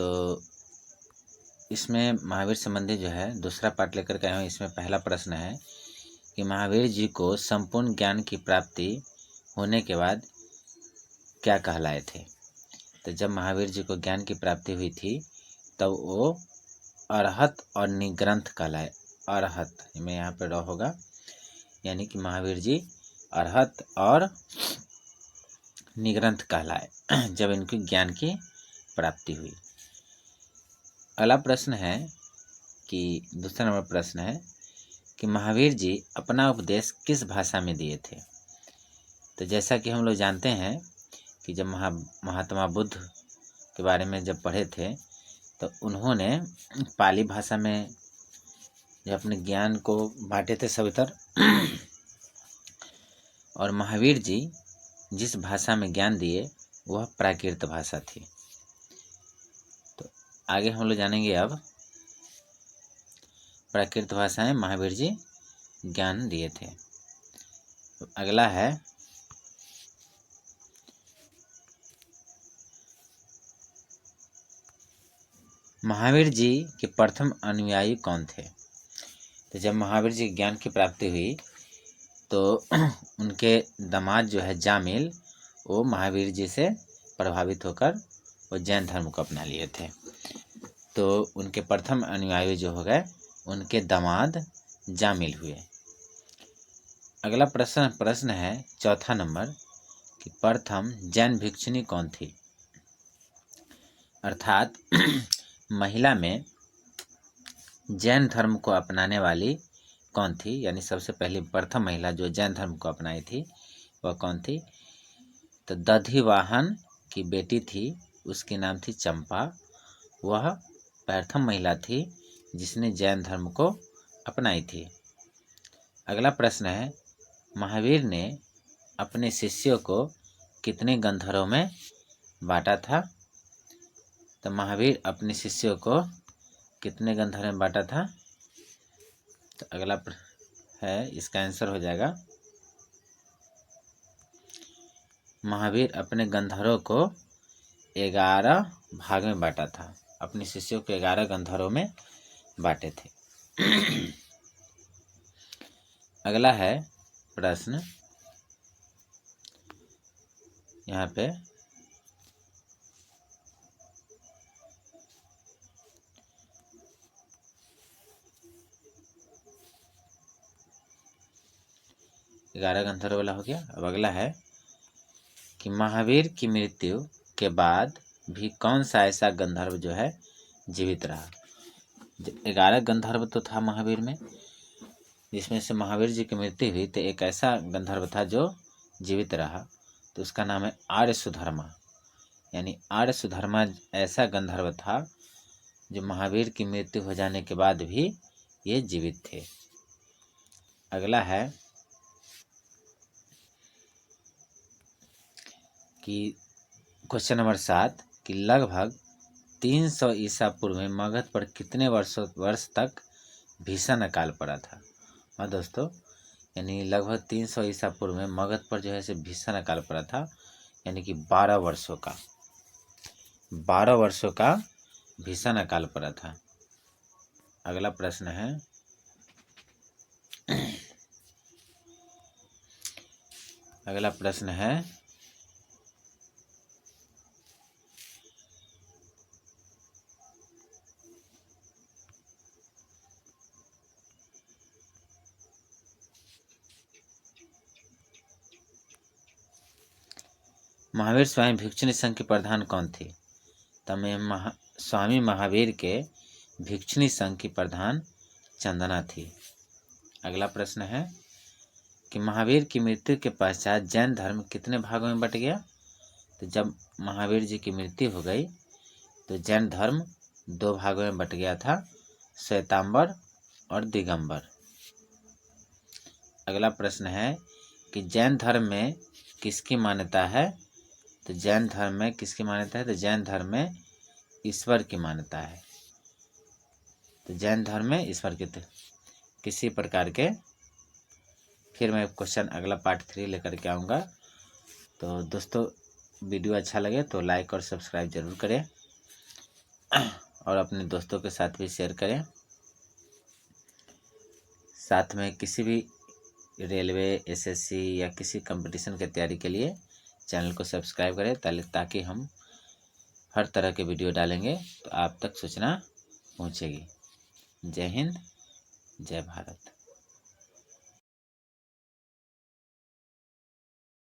तो इसमें महावीर संबंधी जो है दूसरा पार्ट लेकर के आए हूँ। इसमें पहला प्रश्न है कि महावीर जी को संपूर्ण ज्ञान की प्राप्ति होने के बाद क्या कहलाए थे। तो जब महावीर जी को ज्ञान की प्राप्ति हुई थी तब वो अरहत और निग्रंथ कहलाए। अरहत में यहाँ पे र होगा, यानी कि महावीर जी अरहत और निग्रंथ कहलाए जब इनकी ज्ञान की प्राप्ति हुई। अगला प्रश्न है कि दूसरा नंबर प्रश्न है कि महावीर जी अपना उपदेश किस भाषा में दिए थे। तो जैसा कि हम लोग जानते हैं कि जब महात्मा बुद्ध के बारे में जब पढ़े थे तो उन्होंने पाली भाषा में जब अपने ज्ञान को बांटे थे सवितर और महावीर जी जिस भाषा में ज्ञान दिए वह प्राकृत भाषा थी। तो आगे हम लोग जानेंगे अब प्राकृत भाषाएं महावीर जी ज्ञान दिए थे। तो अगला है महावीर जी के प्रथम अनुयायी कौन थे। तो जब महावीर जी ज्ञान की प्राप्ति हुई तो उनके दामाद जो है जामिल, वो महावीर जी से प्रभावित होकर वो जैन धर्म को अपना लिए थे। तो उनके प्रथम अनुयायी जो हो गए उनके दामाद जामिल हुए। अगला प्रश्न है चौथा नंबर कि प्रथम जैन भिक्षुणी कौन थी। अर्थात महिला में जैन धर्म को अपनाने वाली कौन थी, यानी सबसे पहली प्रथम महिला जो जैन धर्म को अपनाई थी वह कौन थी। तो दधिवाहन की बेटी थी, उसकी नाम थी चंपा। वह प्रथम महिला थी जिसने जैन धर्म को अपनाई थी। अगला प्रश्न है महावीर ने अपने शिष्यों को कितने गंधर्वों में बांटा था। तो महावीर अपने शिष्यों को कितने गंधर्व में बांटा था। तो अगला है, इसका आंसर हो जाएगा महावीर अपने गंधर्वों को 11 भाग में बांटा था। अपने शिष्यों को 11 गंधर्वों में बांटे थे। अगला है प्रश्न, यहाँ पे ग्यारह गंधर्व वाला हो गया। अब अगला है कि महावीर की मृत्यु के बाद भी कौन सा ऐसा गंधर्व जो है जीवित रहा। 11 गंधर्व तो था महावीर में, जिसमें से महावीर जी की मृत्यु हुई तो एक ऐसा गंधर्व था जो जीवित रहा। तो उसका नाम है आर्य सुधर्मा। यानी आर्य सुधर्मा ऐसा गंधर्व था जो महावीर की मृत्यु हो जाने के बाद भी ये जीवित थे। अगला है कि क्वेश्चन नंबर 7 कि लगभग 300 ईसा पूर्व में मगध पर कितने वर्ष तक भीषण अकाल पड़ा था। हाँ दोस्तों, यानी लगभग 300 ईसा पूर्व में मगध पर जो है से भीषण अकाल पड़ा था, यानी कि 12 वर्षों का भीषण अकाल पड़ा था। अगला प्रश्न है महावीर स्वामी भिक्षुणी संघ के प्रधान कौन थी। तब स्वामी महावीर के भिक्षुणी संघ की प्रधान चंदना थी। अगला प्रश्न है कि महावीर की मृत्यु के पश्चात जैन धर्म कितने भागों में बट गया। तो जब महावीर जी की मृत्यु हो गई तो जैन धर्म 2 भागों में बट गया था, श्वेतांबर और दिगंबर। अगला प्रश्न है कि जैन धर्म में किसकी मान्यता है। तो जैन धर्म में किसकी मान्यता है। तो जैन धर्म में ईश्वर की मान्यता है। तो जैन धर्म में ईश्वर के किसी प्रकार के, फिर मैं क्वेश्चन अगला पार्ट 3 लेकर के आऊँगा। तो दोस्तों वीडियो अच्छा लगे तो लाइक और सब्सक्राइब जरूर करें। और अपने दोस्तों के साथ भी शेयर करें। साथ में किसी भी रेलवे, एसएससी या किसी कंपटीशन की तैयारी के लिए चैनल को सब्सक्राइब करें, ताकि हम हर तरह के वीडियो डालेंगे तो आप तक सूचना पहुंचेगी। जय हिंद, जय भारत।